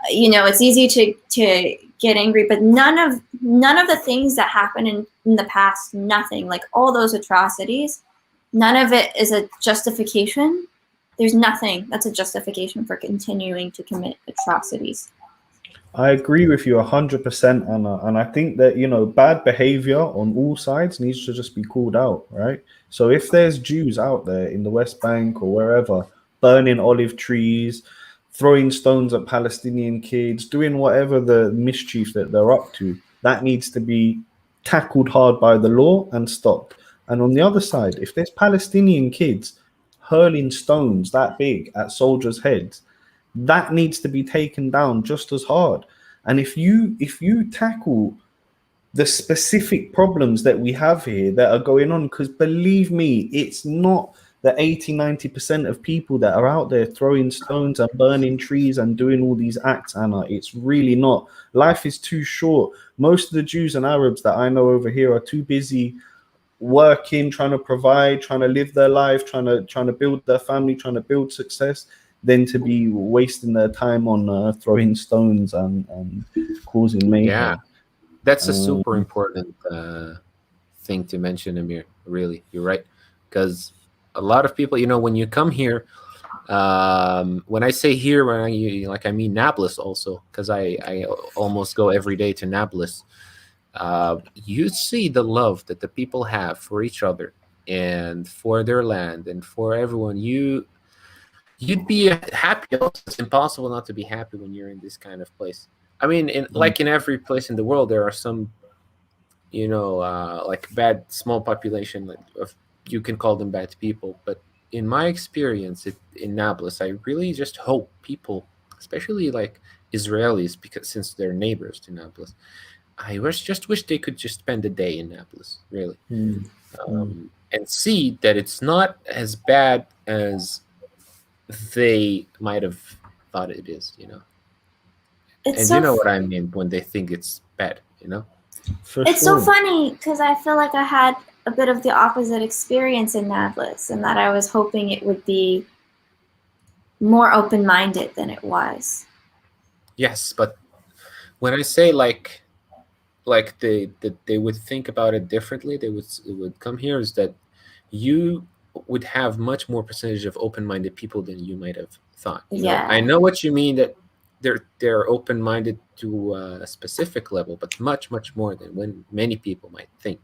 it's easy to get angry, but none of the things that happened in the past, nothing, like all those atrocities, none of it is a justification. There's nothing that's a justification for continuing to commit atrocities. I agree with you 100%, Anna, and I think that bad behavior on all sides needs to just be called out, right? So if there's Jews out there in the West Bank or wherever burning olive trees, throwing stones at Palestinian kids, doing whatever the mischief that they're up to, that needs to be tackled hard by the law and stopped. And on the other side, if there's Palestinian kids hurling stones that big at soldiers' heads, that needs to be taken down just as hard. And if you tackle the specific problems that we have here that are going on, because believe me, it's not the 80-90% of people that are out there throwing stones and burning trees and doing all these acts, Anna. It's really not. Life is too short. Most of the Jews and Arabs that I know over here are too busy working, trying to provide, trying to live their life, trying to build their family, trying to build success, than to be wasting their time on throwing stones and causing mayhem. Yeah, that's a super important thing to mention, Amir. Really, you're right. Because a lot of people, when you come here, when I say here, I mean Nablus also, because I almost go every day to Nablus. You see the love that the people have for each other and for their land and for everyone. You'd be happy. Also, it's impossible not to be happy when you're in this kind of place. I mean, like in every place in the world, there are some, like bad small population of, you can call them bad people. But in my experience in Nablus, I really just hope people, especially like Israelis, because since they're neighbors to Nablus, I just wish they could just spend a day in Nablus, really, and see that it's not as bad as they might have thought it is, and you know what I mean when they think it's bad, It's so funny because I feel like I had a bit of the opposite experience in Nablus, and that I was hoping it would be more open-minded than it was. Yes, but when I say like they would think about it differently, it would come here, is that you would have much more percentage of open-minded people than you might have thought. I know what you mean, that they're open-minded to a specific level, but much more than when many people might think.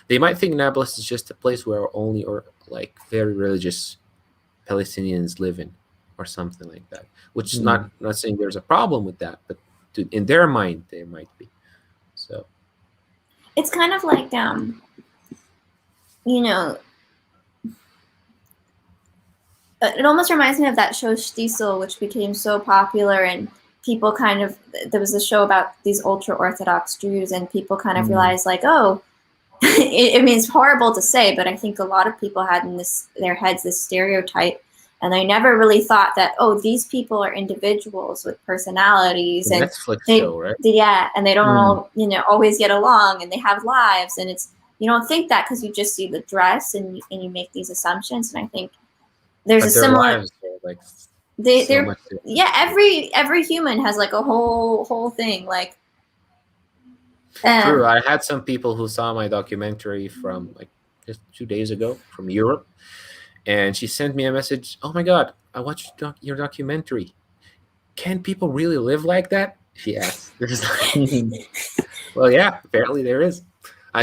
They might think Nablus is just a place where only or like very religious Palestinians live in, or something like that. Which not saying there's a problem with that, but in their mind there might be. So it's kind of like it almost reminds me of that show Stiesel, which became so popular, and people there was a show about these ultra-Orthodox Jews, and people kind of realized like, oh, I mean, it's horrible to say, but I think a lot of people had in their heads this stereotype, and they never really thought that, oh, these people are individuals with personalities, The and Netflix they, show, right? yeah, and they don't all, always get along, and they have lives, and you don't think that because you just see the dress and you make these assumptions, and I think there's But a their similar. lives are like They're much different. yeah, every human has like a whole thing like. True. I had some people who saw my documentary from like just 2 days ago from Europe, and she sent me a message. Oh my God, I watched your documentary. Can people really live like that? She asked. Well, yeah, apparently there is.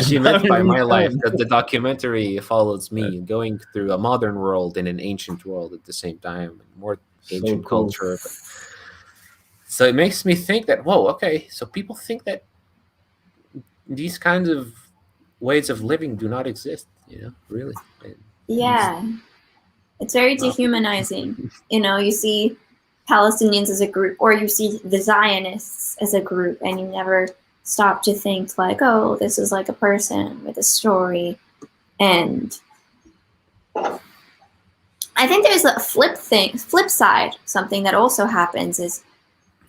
She meant by my life that the documentary follows me going through a modern world and an ancient world at the same time, more ancient culture. But, so it makes me think that, whoa, okay, so people think that these kinds of ways of living do not exist, really. Yeah, it's very dehumanizing. You see Palestinians as a group, or you see the Zionists as a group, and you never stop to think like, oh, this is like a person with a story. And I think there's a flip side. Something that also happens is,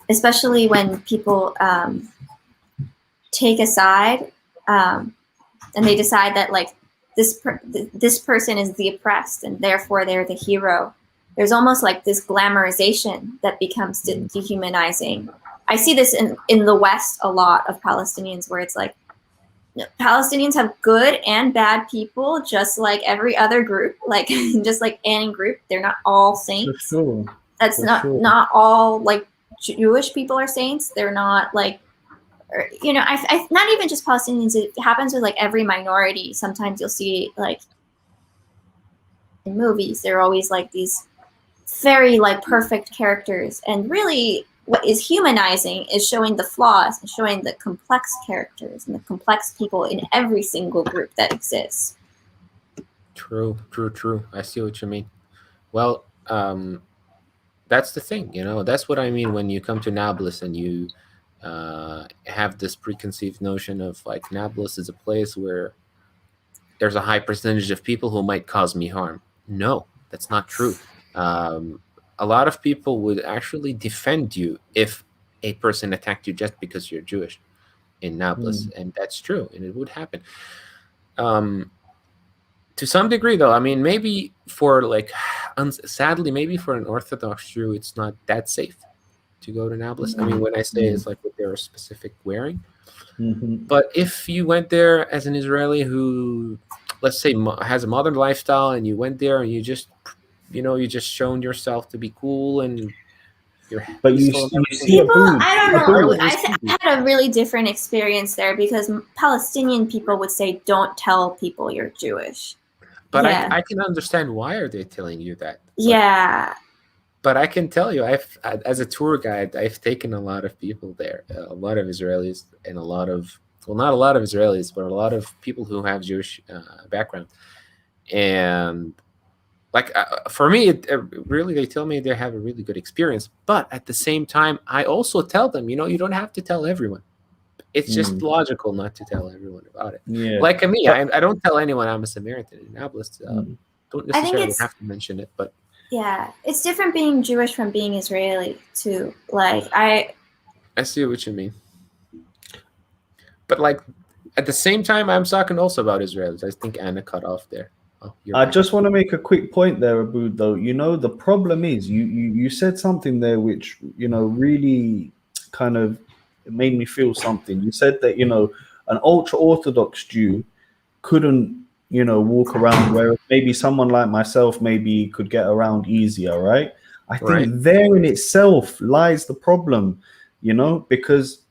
especially when people take a side, and they decide that like this person is the oppressed and therefore they're the hero. There's almost like this glamorization that becomes dehumanizing. I see this in the West a lot of Palestinians, where it's like Palestinians have good and bad people, just like every other group, like just like any group. They're not all saints. For sure. That's not all like Jewish people are saints. They're not like, I not even just Palestinians. It happens with like every minority. Sometimes you'll see like in movies, they're always like these very like perfect characters, and really what is humanizing is showing the flaws and showing the complex characters and the complex people in every single group that exists. True. I see what you mean. Well, that's the thing, that's what I mean when you come to Nablus and you have this preconceived notion of like Nablus is a place where there's a high percentage of people who might cause me harm. No, that's not true. A lot of people would actually defend you if a person attacked you just because you're Jewish in Nablus, and that's true, and it would happen. To some degree, though, I mean, maybe for like, sadly, maybe for an Orthodox Jew, it's not that safe to go to Nablus. I mean, when I say it's like with their specific wearing, but if you went there as an Israeli who, let's say, has a modern lifestyle, and you went there and you just shown yourself to be cool and you're peaceful. People, I don't know. I had a really different experience there because Palestinian people would say, "Don't tell people you're Jewish." But yeah. I can understand why are they telling you that. Yeah. But I can tell you, as a tour guide, I've taken a lot of people there, a lot of Israelis, and not a lot of Israelis, but a lot of people who have Jewish background. And like for me, really, they tell me they have a really good experience. But at the same time, I also tell them, you don't have to tell everyone. It's just logical not to tell everyone about it. Yeah. Like me, I don't tell anyone I'm a Samaritan in Nablus. Don't necessarily have to mention it, but yeah, it's different being Jewish from being Israeli too. Like I see what you mean. But like at the same time, I'm talking also about Israelis. I think Anna cut off there. I just want to make a quick point there, Aboud, though. The problem is you said something there which, really kind of made me feel something. You said that, an ultra-Orthodox Jew couldn't, walk around, where maybe someone like myself maybe could get around easier, right? I think there in itself lies the problem, because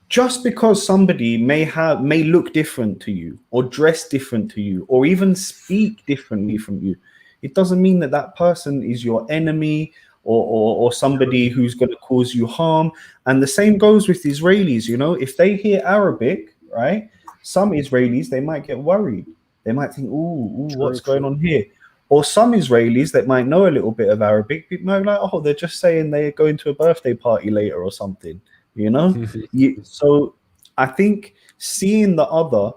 just because somebody may look different to you or dress different to you or even speak differently from you, it doesn't mean that that person is your enemy or somebody who's going to cause you harm. And the same goes with Israelis. If they hear Arabic, right, some Israelis, they might get worried. They might think, ooh, what's going on here? Or some Israelis that might know a little bit of Arabic might be like, oh, they're just saying they're going to a birthday party later or something. So I think seeing the other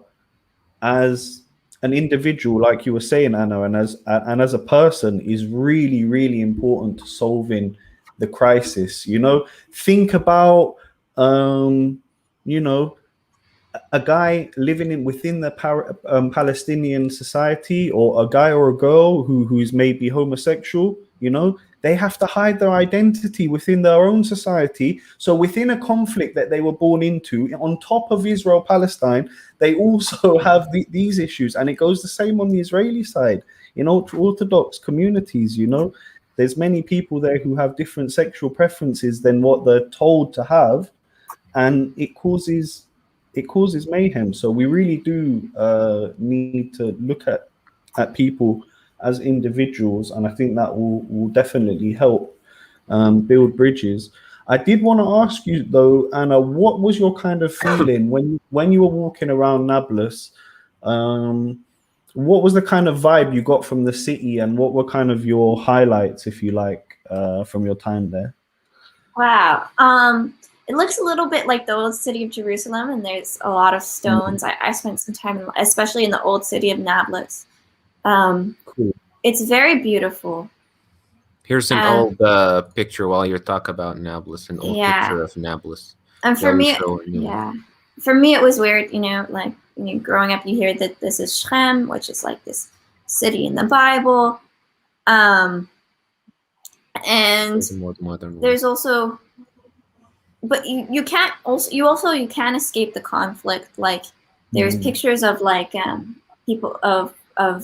as an individual, like you were saying, Anna, and as a person, is really, really important to solving the crisis. Think about, you know, a guy living within the Palestinian society, or a guy or a girl who's maybe homosexual. They have to hide their identity within their own society. So within a conflict that they were born into, on top of Israel Palestine, they also have these issues, and it goes the same on the Israeli side. In ultra-Orthodox communities, there's many people there who have different sexual preferences than what they're told to have, and it causes mayhem. So we really do need to look at people as individuals, and I think that will definitely help build bridges. I did want to ask you though, Anna, what was your kind of feeling when you were walking around Nablus? What was the kind of vibe you got from the city, and what were kind of your highlights, if you like, from your time there? Wow. It looks a little bit like the old city of Jerusalem, and there's a lot of stones. I spent some time, especially in the old city of Nablus. Cool. It's very beautiful. Here's an old picture while you're talking about Nablus, an old picture of Nablus. And for me, for me, it was weird, like growing up, you hear that this is Shem, which is like this city in the Bible. And more modern there's also, but you can't escape the conflict. Like there's pictures of like people of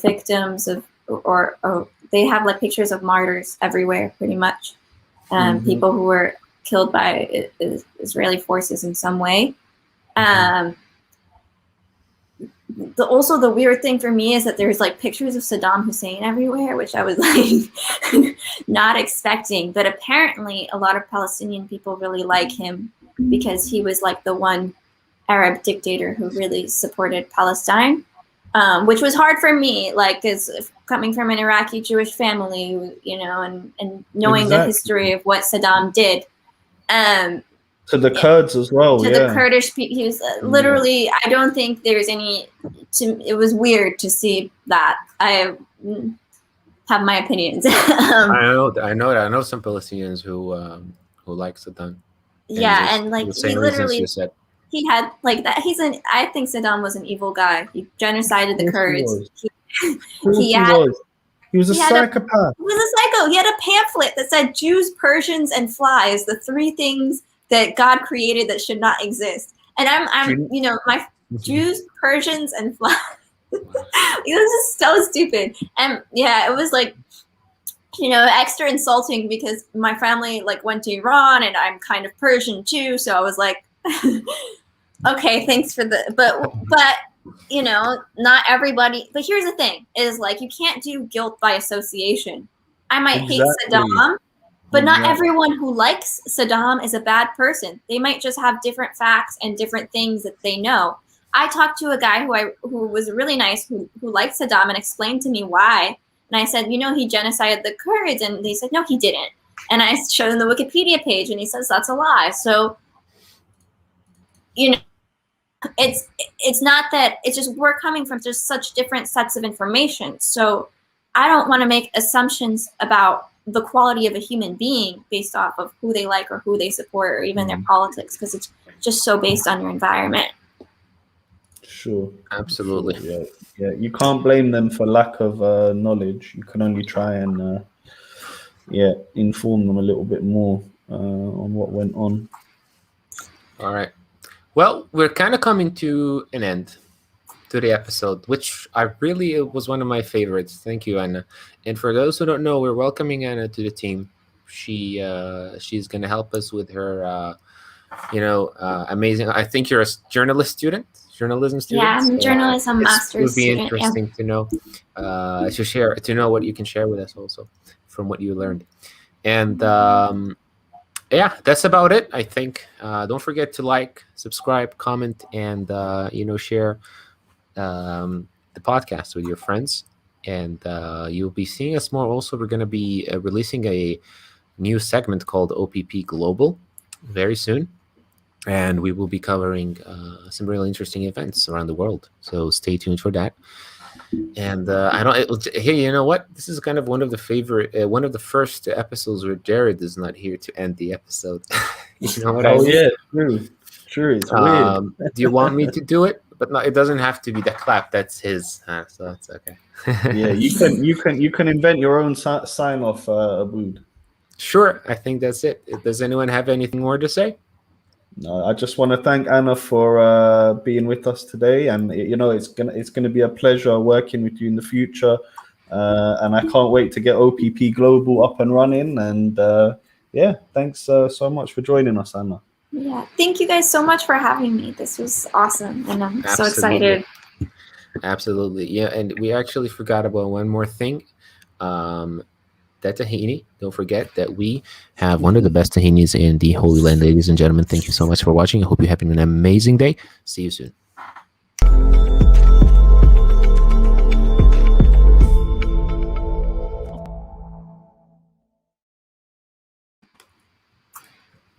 victims or they have like pictures of martyrs everywhere, pretty much. People who were killed by Israeli forces in some way. Also the weird thing for me is that there's like pictures of Saddam Hussein everywhere, which I was like not expecting. But apparently a lot of Palestinian people really like him because he was like the one Arab dictator who really supported Palestine, which was hard for me, like as coming from an Iraqi Jewish family, and knowing the history of what Saddam did. To the Kurds as well. To the Kurdish people, he was literally. I don't think there's any. It was weird to see that. I have my opinions. I know some Palestinians who like Saddam. And like he literally said. He had like that. I think Saddam was an evil guy. He genocided the Kurds. He was a psychopath. He was a psycho. He had a pamphlet that said Jews, Persians, and flies, the three things that God created that should not exist. And I'm my Jews, Persians, and flies. It was just so stupid. And it was like, extra insulting because my family like went to Iran and I'm kind of Persian too. So I was like, okay, thanks for but not everybody. But here's the thing: is like you can't do guilt by association. I might hate Saddam, but not everyone who likes Saddam is a bad person. They might just have different facts and different things that they know. I talked to a guy who was really nice, who liked Saddam and explained to me why. And I said, he genocided the Kurds, and they said, no, he didn't. And I showed him the Wikipedia page, and he says that's a lie. So, it's not that, it's just we're coming from just such different sets of information. So I don't want to make assumptions about the quality of a human being based off of who they like or who they support or even their politics, because it's just so based on your environment. Sure. Absolutely. Sure. Yeah. You can't blame them for lack of knowledge. You can only try and inform them a little bit more on what went on. All right. Well, we're kind of coming to an end to the episode, which it was one of my favorites. Thank you, Anna. And for those who don't know, we're welcoming Anna to the team. She's going to help us with her, amazing. I think you're a journalism student. Yeah, I'm a journalism master's. It would be interesting to know, to know what you can share with us also from what you learned. And that's about it, I think. Don't forget to like, subscribe, comment, and share the podcast with your friends. And you'll be seeing us more. Also, we're going to be releasing a new segment called OPP Global very soon. and we will be covering some really interesting events around the world. So stay tuned for that. And I don't. Hey, you know what? This is kind of one of the first episodes where Jared is not here to end the episode. You know what I Oh mean? yeah, true. It's weird. Do you want me to do it? But no, it doesn't have to be the clap. That's his, so that's okay. Yeah, you can invent your own sign off, Abood. Sure, I think that's it. Does anyone have anything more to say? No, I just want to thank Anna for being with us today, and it's gonna be a pleasure working with you in the future, and I can't wait to get OPP Global up and running. And yeah, thanks so much for joining us, Anna. Yeah, thank you guys so much for having me. This was awesome, and I'm so excited. Absolutely, yeah. And we actually forgot about one more thing. That tahini, don't forget that we have one of the best tahinis in the Holy Land. Ladies and gentlemen, thank you so much for watching. I hope you're having an amazing day. See you soon.